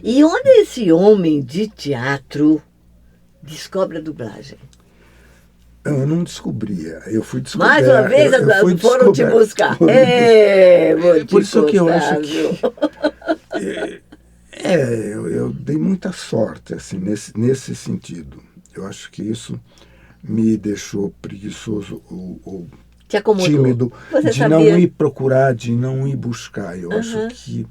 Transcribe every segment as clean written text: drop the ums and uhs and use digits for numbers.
E onde esse homem de teatro descobre a dublagem? Eu não descobria, eu fui descoberto. Mais uma vez foram te buscar. Vou te por isso que eu contar, acho viu? que eu dei muita sorte assim, nesse sentido. Eu acho que isso me deixou preguiçoso ou Te acomodou. tímido Você de sabia? não ir procurar, de não ir buscar. Eu acho que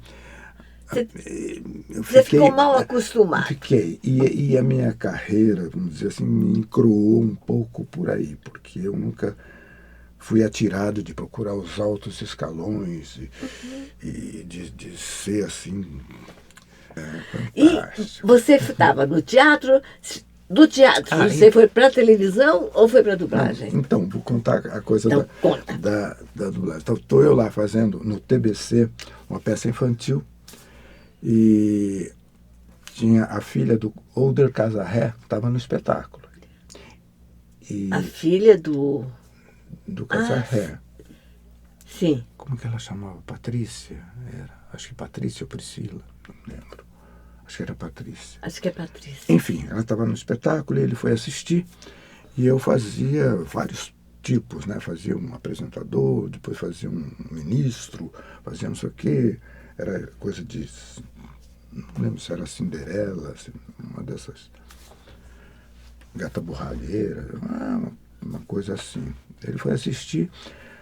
Você ficou mal acostumado. Fiquei. E a minha carreira, vamos dizer assim, me encroou um pouco por aí, porque eu nunca fui atirado de procurar os altos escalões e de ser assim. E você estava no teatro, do teatro você foi para a televisão ou foi para a dublagem? Não, então, vou contar a coisa então, da dublagem. Então, estou eu lá fazendo no TBC uma peça infantil e tinha a filha do Oder Casarré, que estava no espetáculo. E a filha do Casarré. Sim. Como que ela chamava? Patrícia? Acho que Patrícia ou Priscila, não lembro. Acho que era Patrícia. Acho que é Patrícia. Enfim, ela estava no espetáculo e ele foi assistir e eu fazia vários tipos, né? Fazia um apresentador, depois fazia um ministro, fazia não sei o quê. Era coisa de... Não lembro se era Cinderela, uma dessas... Gata borralheira, uma coisa assim. Ele foi assistir.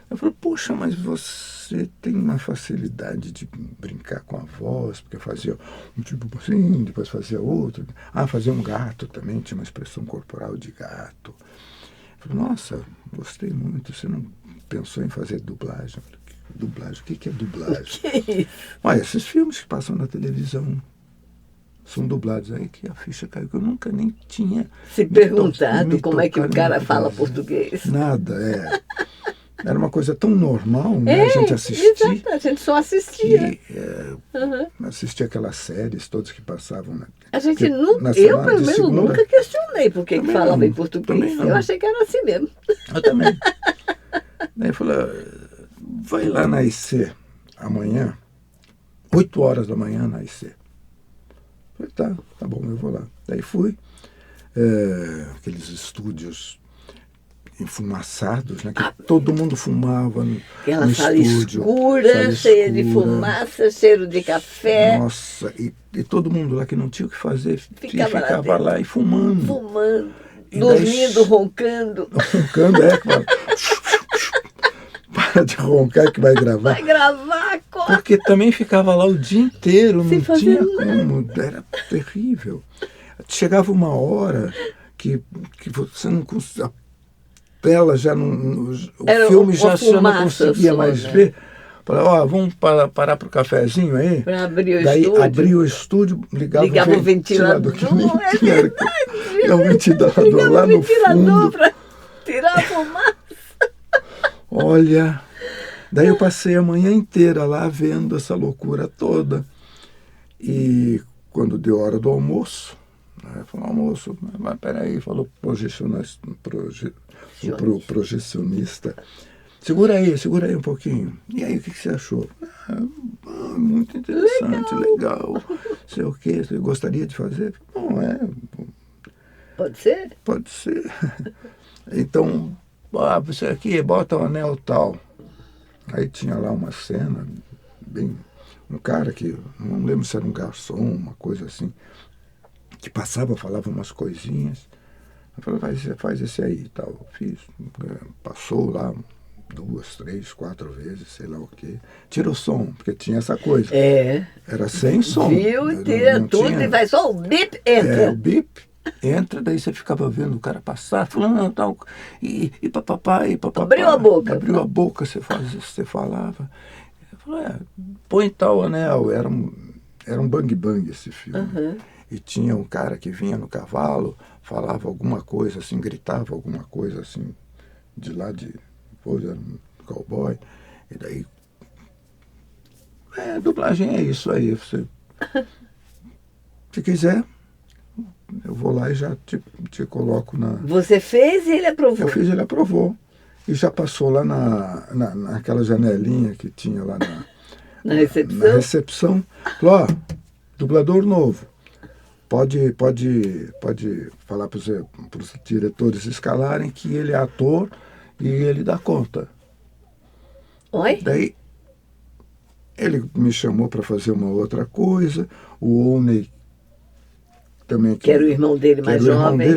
Eu falei, poxa, mas você tem uma facilidade de brincar com a voz, porque fazia um tipo assim, depois fazia outro. Fazia um gato também, tinha uma expressão corporal de gato. Eu falei, nossa, gostei muito. Você não pensou em fazer dublagem? Eu falei, dublagem? O que é dublagem? Olha, esses filmes que passam na televisão são dublados. Aí que a ficha caiu, que eu nunca nem tinha se perguntado como é que o cara fala português. Nada, Era uma coisa tão normal, né? A gente assistir. Exato, a gente só assistia. Assistia aquelas séries todas que passavam. Né? A gente nunca, eu pelo menos nunca questionei por que falava em português. Eu achei que era assim mesmo. Eu também. Daí eu falei, vai lá na IC amanhã, 8 horas da manhã na IC. Eu falei, tá bom, eu vou lá. Daí fui, aqueles estúdios enfumaçados, né? Que todo mundo fumava aquela no sala estúdio. Escura, cheia de fumaça, cheiro de café. Nossa, e todo mundo lá que não tinha o que fazer, ficava lá e fumando. E dormindo, daí, roncando. Roncando, claro. Para de roncar que vai gravar. Vai gravar, corre. Porque também ficava lá o dia inteiro, sem não tinha nada. Como, era terrível. Chegava uma hora que você não conseguia, a tela já não, o filme já não conseguia mais ver. Falei, vamos parar para o cafezinho aí. Para abrir o daí estúdio. Abria o estúdio, ligava o ventilador. É o ventilador lá no fundo. Para tirar a fumaça. Olha, daí eu passei a manhã inteira lá vendo essa loucura toda. E quando deu hora do almoço, falou, almoço, mas peraí, falou projecionista. Segura aí um pouquinho. E aí, o que você achou? Muito interessante, legal. Sei o quê, você gostaria de fazer? Não, Pode ser? Pode ser. Então, você aqui, bota o anel tal. Aí tinha lá uma cena, um cara que, não lembro se era um garçom, uma coisa assim, que falava umas coisinhas. Eu falei, faz esse aí e tal. Fiz, passou lá 2, 3, 4 vezes, sei lá o quê. Tira o som, porque tinha essa coisa. Era sem som. Viu, tira tudo e vai só o bip, entra. O bip, entra, daí você ficava vendo o cara passar, falando tal, e papapá, e papapá. Abriu a boca. Abriu a boca, você falava. Eu falei, põe tal anel. Era um bang-bang esse filme. Uhum. E tinha um cara que vinha no cavalo, falava alguma coisa assim, gritava alguma coisa assim, de lá de... Era um cowboy. E daí... dublagem é isso aí. Se quiser, eu vou lá e já te coloco na... Você fez e ele aprovou? Eu fiz e ele aprovou. E já passou lá naquela janelinha que tinha lá na recepção. Na recepção. Falou, dublador novo. Pode falar para os diretores escalarem que ele é ator e ele dá conta. Oi? Daí ele me chamou para fazer uma outra coisa. O Oney também, que era o irmão dele mais jovem.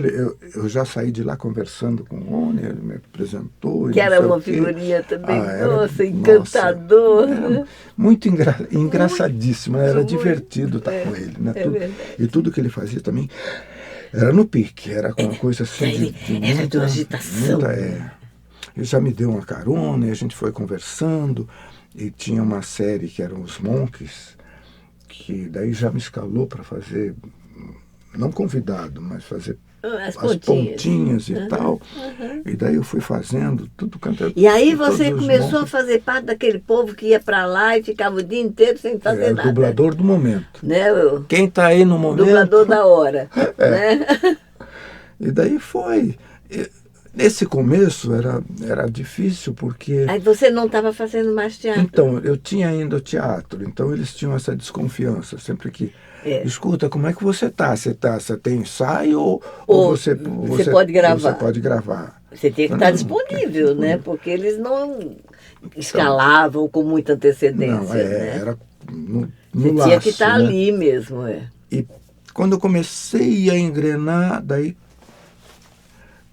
Eu já saí de lá conversando com o Oney, ele me apresentou. Que era uma figurinha também, nossa, encantador. Né? Muito engraçadíssimo, era divertido estar com ele. Né? E tudo que ele fazia também era no pique, era com uma coisa assim era de uma agitação. Ele já me deu uma carona e a gente foi conversando, e tinha uma série que eram os Monkeys, que daí já me escalou para fazer, não convidado, mas fazer as pontinhas e tal. E daí eu fui fazendo tudo cantando. E aí você começou a fazer parte daquele povo que ia para lá e ficava o dia inteiro sem fazer nada. O dublador do momento. Né? Quem está aí no momento. Dublador da hora. Né? E daí foi. Nesse começo era difícil porque... Aí você não estava fazendo mais teatro? Então, eu tinha ainda o teatro, então eles tinham essa desconfiança, sempre que... Escuta, como é que você está? Você tem ensaio ou você pode gravar? Você pode gravar. Você tinha que estar disponível, né? Porque eles não escalavam com muita antecedência. Não, né? Era no você laço, tinha que estar né? ali mesmo. E quando eu comecei a engrenar, daí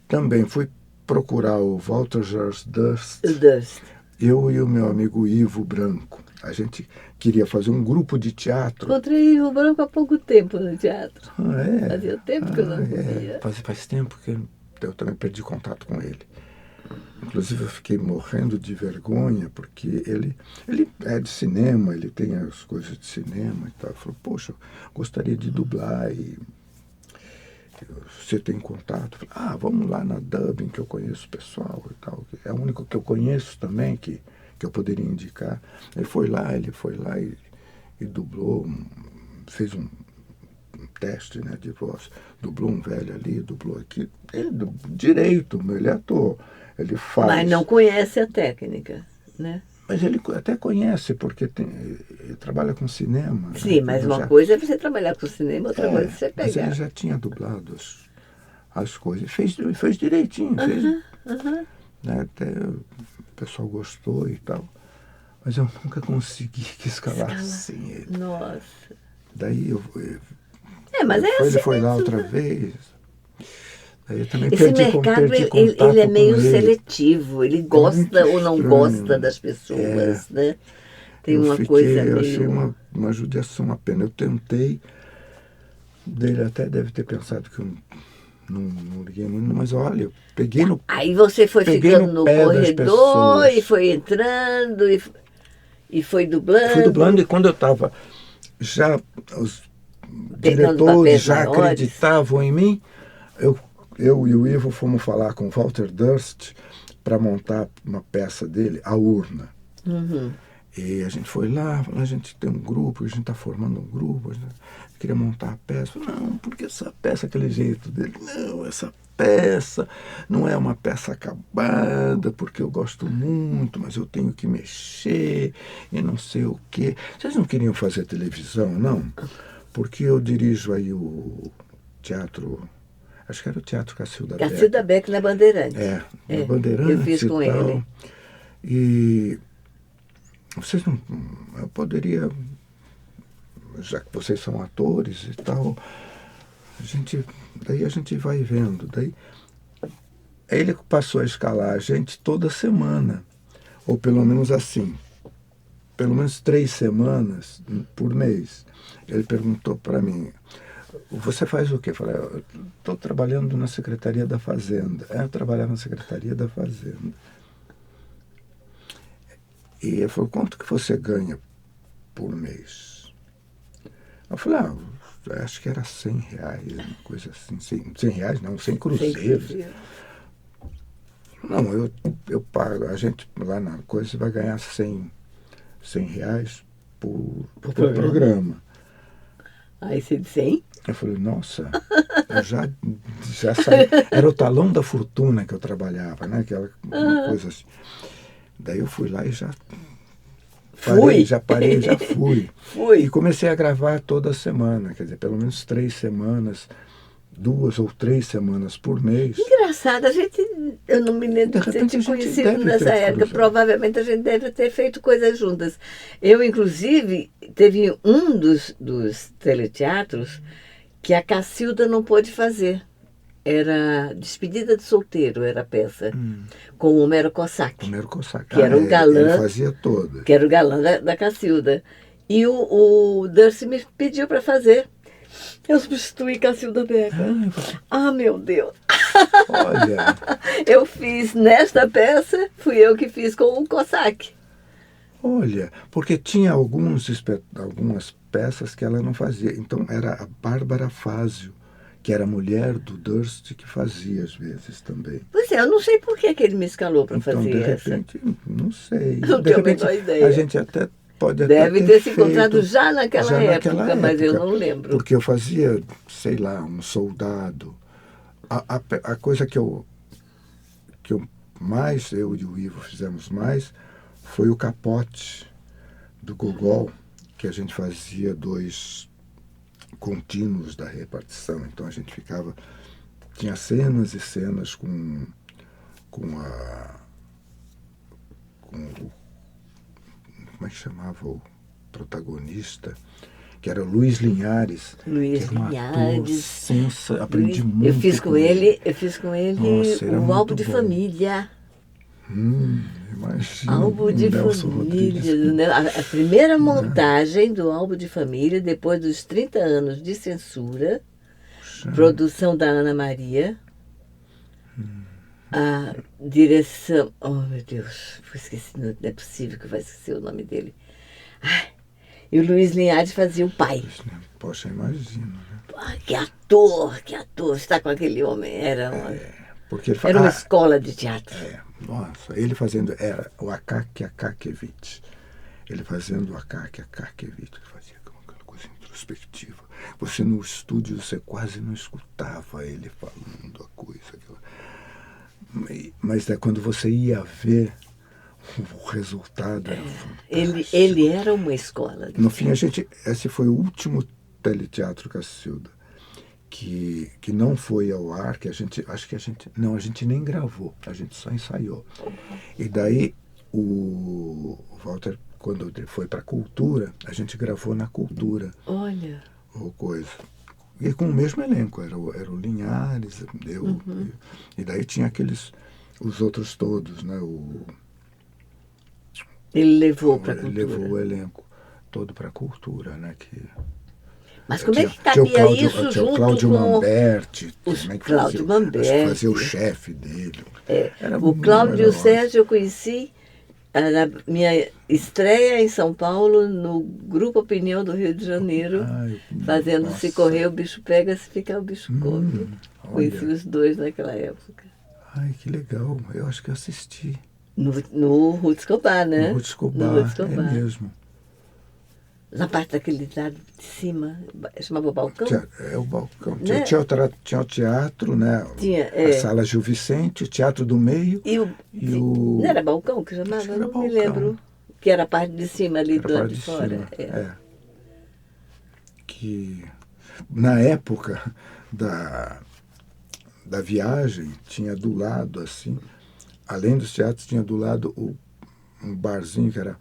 também fui procurar o Walter George Durst. Eu e o meu amigo Ivo Branco. A gente queria fazer um grupo de teatro. Encontrei Ivo Branco há pouco tempo no teatro. É? Fazia tempo que eu não via. Faz tempo que eu também perdi contato com ele. Inclusive eu fiquei morrendo de vergonha, porque ele é de cinema, ele tem as coisas de cinema e tal. Ele falou, poxa, eu gostaria de dublar e... Você tem contato? Eu falei, vamos lá na Dublin, que eu conheço o pessoal e tal. É o único que eu conheço também, que eu poderia indicar. Ele foi lá e dublou, fez um teste, né, de voz. Dublou um velho ali, dublou aqui. Ele direito, ele é ator, ele faz. Mas não conhece a técnica, né? Mas ele até conhece, porque ele trabalha com cinema. Sim, né? Mas uma coisa é você trabalhar com cinema, outra coisa é você pegar. Mas ele já tinha dublado as coisas. Fez direitinho. Né? Até o pessoal gostou e tal. Mas eu nunca consegui que escalassem ele. Nossa. Daí ele foi lá outra vez. Aí eu também esse mercado ele é meio seletivo, ele gosta ou não gosta das pessoas, né? Tem uma coisa meio... Eu achei uma judiação, uma pena. Eu tentei, ele até deve ter pensado que eu não liguei muito, mas olha, eu peguei no... Aí você foi ficando no corredor e foi entrando e foi dublando. Fui dublando, e quando eu estava já, os diretores já acreditavam em mim, eu e o Ivo fomos falar com o Walter Durst para montar uma peça dele, A Urna. E a gente foi lá, a gente tem um grupo, a gente está formando um grupo, a gente queria montar a peça. Não, porque essa peça, aquele jeito dele, não, essa peça não é uma peça acabada, porque eu gosto muito, mas eu tenho que mexer e não sei o quê. Vocês não queriam fazer televisão, não? Porque eu dirijo aí o teatro... Acho que era o Teatro Cacilda Beck. Cacilda Beck na Bandeirantes. Na Bandeirantes. Eu fiz com ele. E vocês não... Eu poderia, já que vocês são atores e tal, daí a gente vai vendo. Daí ele passou a escalar a gente toda semana, ou pelo menos assim, pelo menos 3 semanas por mês. Ele perguntou para mim, você faz o quê? Eu falei, eu estou trabalhando na Secretaria da Fazenda. Eu trabalhava na Secretaria da Fazenda. E ele falou, quanto que você ganha por mês? Eu falei, acho que era R$100, uma coisa assim. 100 reais não, 100 cruzeiros. Não, eu pago, a gente lá na coisa você vai ganhar 100 reais por programa. Aí você disse 100? Eu falei, nossa, eu já saí. Era o Talão da Fortuna que eu trabalhava, né? Aquela uma coisa assim. Daí eu fui lá e já Já parei, já fui. Fui. E comecei a gravar toda semana, quer dizer, pelo menos 3 semanas, 2 ou 3 semanas por mês. Engraçado, eu não me lembro de ter te conhecido nessa época. Provavelmente a gente deve ter feito coisas juntas. Eu, inclusive, teve um dos teleteatros que a Cacilda não pôde fazer. Era Despedida de Solteiro, era a peça, com o Homero Cossack. Homero Cossack, que era o galã. Ele fazia todas. Que era o galã da Cacilda. E o Dercy me pediu para fazer. Eu substituí Cacilda Becker. Meu Deus! Olha! Eu fiz nesta peça, fui eu que fiz com o Cossack. Olha, porque tinha algumas peças que ela não fazia. Então era a Bárbara Fázio, que era a mulher do Durst, que fazia às vezes também. Pois é, eu não sei por que ele me escalou para fazer de essa. Repente, não sei. Não de tenho repente, a menor ideia. A gente até pode Deve até ter se feito, encontrado já naquela época, mas eu não lembro. Porque eu fazia, sei lá, um soldado. A coisa que eu mais, eu e o Ivo fizemos mais, foi o Capote do Gogol, que a gente fazia 2 contínuos da repartição. Então a gente tinha cenas e cenas com como é que chamava o protagonista, que era o Luiz Linhares. Luiz Linhares. Aprendi muito. Eu fiz com ele Nossa, um álbum de família. Imagina. Álbum de família. A primeira montagem do álbum de família, depois dos 30 anos de censura, produção da Ana Maria, a direção... Oh, meu Deus, esqueci, não é possível que eu vá esquecer o nome dele. E o Luiz Linhares fazia o pai. Poxa, imagino. Né? Que ator! Está com aquele homem. Era uma escola de teatro. Nossa, ele fazendo, era o Akaki Akakevich. Ele fazendo o Akaki Akakevich, que fazia aquela coisa introspectiva. Você no estúdio, você quase não escutava ele falando a coisa. Mas quando você ia ver, o resultado era fantástico. Ele era uma escola. No fim, esse foi o último teleteatro Cacilda que não foi ao ar, que a gente nem gravou, a gente só ensaiou. E daí o Walter, quando ele foi para a Cultura, a gente gravou na Cultura. Olha. Ou coisa. E com o mesmo elenco, era o Linhares, eu, e daí tinha os outros todos, né? Ele levou para a Cultura. Ele levou o elenco todo para a Cultura, né? Mas como é que cabia isso junto com... o Cláudio Mamberti. Cláudio Mamberti. Que fazia o chefe dele. O Cláudio e o Sérgio eu conheci na minha estreia em São Paulo, no Grupo Opinião do Rio de Janeiro, fazendo Se Correr o Bicho Pega, Se Ficar o Bicho Come. Conheci os dois naquela época. Ai, que legal. Eu acho que eu assisti. No Ruth Escobar, né? No Ruth Escobar, é mesmo. Na parte daquele lado de cima, chamava o balcão? O balcão. Né? Tinha o teatro, né? Tinha, a Sala Gil Vicente, o Teatro do Meio. Não era balcão que chamava? Não me lembro. Que era a parte de cima ali do lado de fora. Que na época da viagem, tinha do lado, assim, além dos teatros, tinha do lado um barzinho que era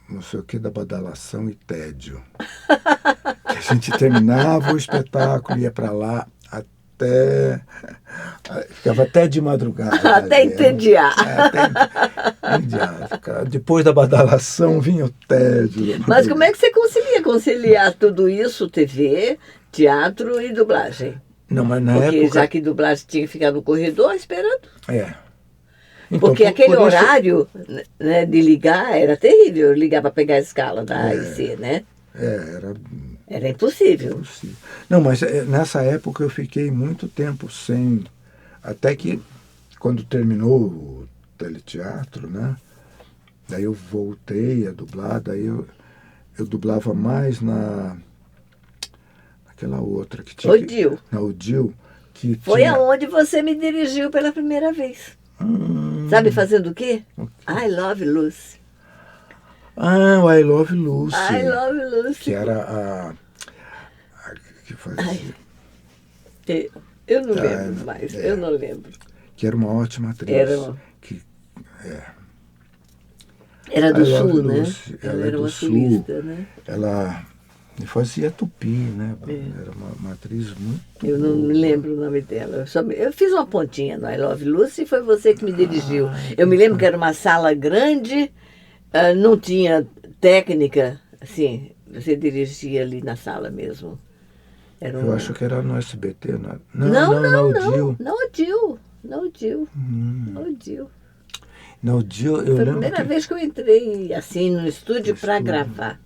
não sei o que da Badalação e Tédio. Que a gente terminava o espetáculo, ia para lá ficava até de madrugada. Até entediar. Depois da Badalação vinha o tédio. Mas como é que você conseguia conciliar tudo isso, TV, teatro e dublagem? Não, mas na Porque época... já que dublagem tinha que ficar no corredor esperando. Então, porque aquele horário, né, de ligar era terrível. Ligar para pegar a escala da A e C, né? Era impossível. Não, mas nessa época eu fiquei muito tempo sem... Até que, quando terminou o teleteatro, né? Daí eu voltei a dublar, daí eu dublava mais naquela outra que tinha... Odil. Na Odil. Foi aonde você me dirigiu pela primeira vez. Sabe fazendo o quê? I Love Lucy. Ah, o I Love Lucy. I Love Lucy. Que era a que fazia. Eu não lembro mais, eu não lembro. Que era uma ótima atriz. Era do I Love Sul, né? Lucy. Ela era do uma Sul. sulista, né? Ela fazia Tupi, né? Era uma atriz muito Eu não me lembro o nome dela. Eu fiz uma pontinha no I Love Lucy e foi você que me dirigiu. Eu me lembro que era uma sala grande, não tinha técnica, assim, você dirigia ali na sala mesmo. Eu acho que era no SBT. Não, DIL. No DIL, eu Foi a lembro primeira vez que eu entrei assim no estúdio para gravar.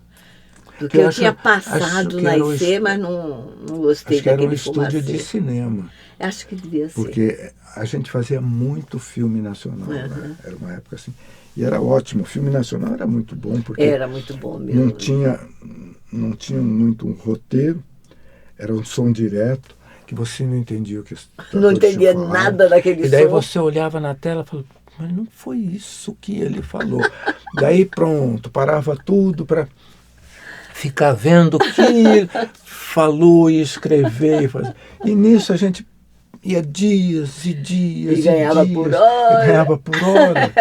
Porque eu tinha passado na IC, mas não gostei acho que era daquele um estúdio fumacê. de cinema. Acho que devia ser. Porque a gente fazia muito filme nacional, né? Era uma época assim. E era ótimo. O filme nacional era muito bom, porque Era muito bom mesmo. Não tinha muito um roteiro, era um som direto, que você não entendia o que não entendia nada daquele som. E daí você olhava na tela e falava, mas não foi isso que ele falou. Daí pronto, parava tudo para ficar vendo o que ele falou e escrever. E nisso a gente ia dias e dias e ganhava dias, por hora. E ganhava por hora.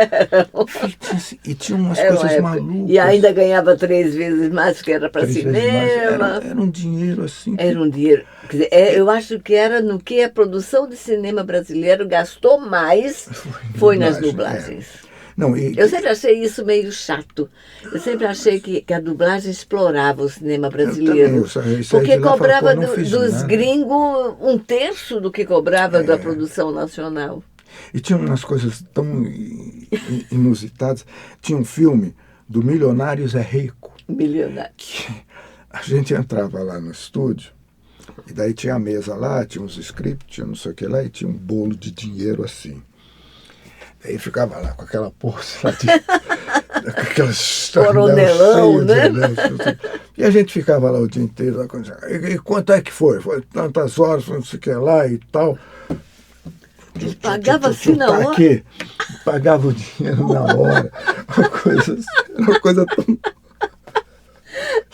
E tinha umas coisas malucas. E ainda ganhava 3 vezes mais, porque era para cinema. Era um dinheiro assim. Era um dinheiro. Quer dizer, eu acho que era no que a produção de cinema brasileiro gastou mais, foi nas dublagens. Não, eu sempre achei isso meio chato. Eu sempre achei que a dublagem explorava o cinema brasileiro. Porque cobrava dos gringos 1/3 do que cobrava da produção nacional. E tinha umas coisas tão inusitadas. Tinha um filme do Milionários é Rico. Milionário. Que a gente entrava lá no estúdio, e daí tinha a mesa lá, tinha uns scripts, tinha não sei o que lá, e tinha um bolo de dinheiro assim. Aí ficava lá com aquela pose lá com aquelas coronelão, né? E a gente ficava lá o dia inteiro. Lá, e quanto é que foi? Foi tantas horas, não sei o que lá e tal. Ele pagava assim na hora? Aqui. Pagava o dinheiro na hora. Uma coisa tão...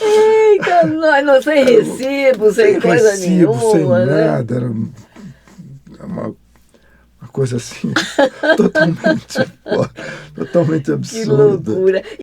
Eita, nós sem recibo, sem coisa nenhuma. Sem né? nada. Era uma coisa assim, totalmente absurda. Que loucura.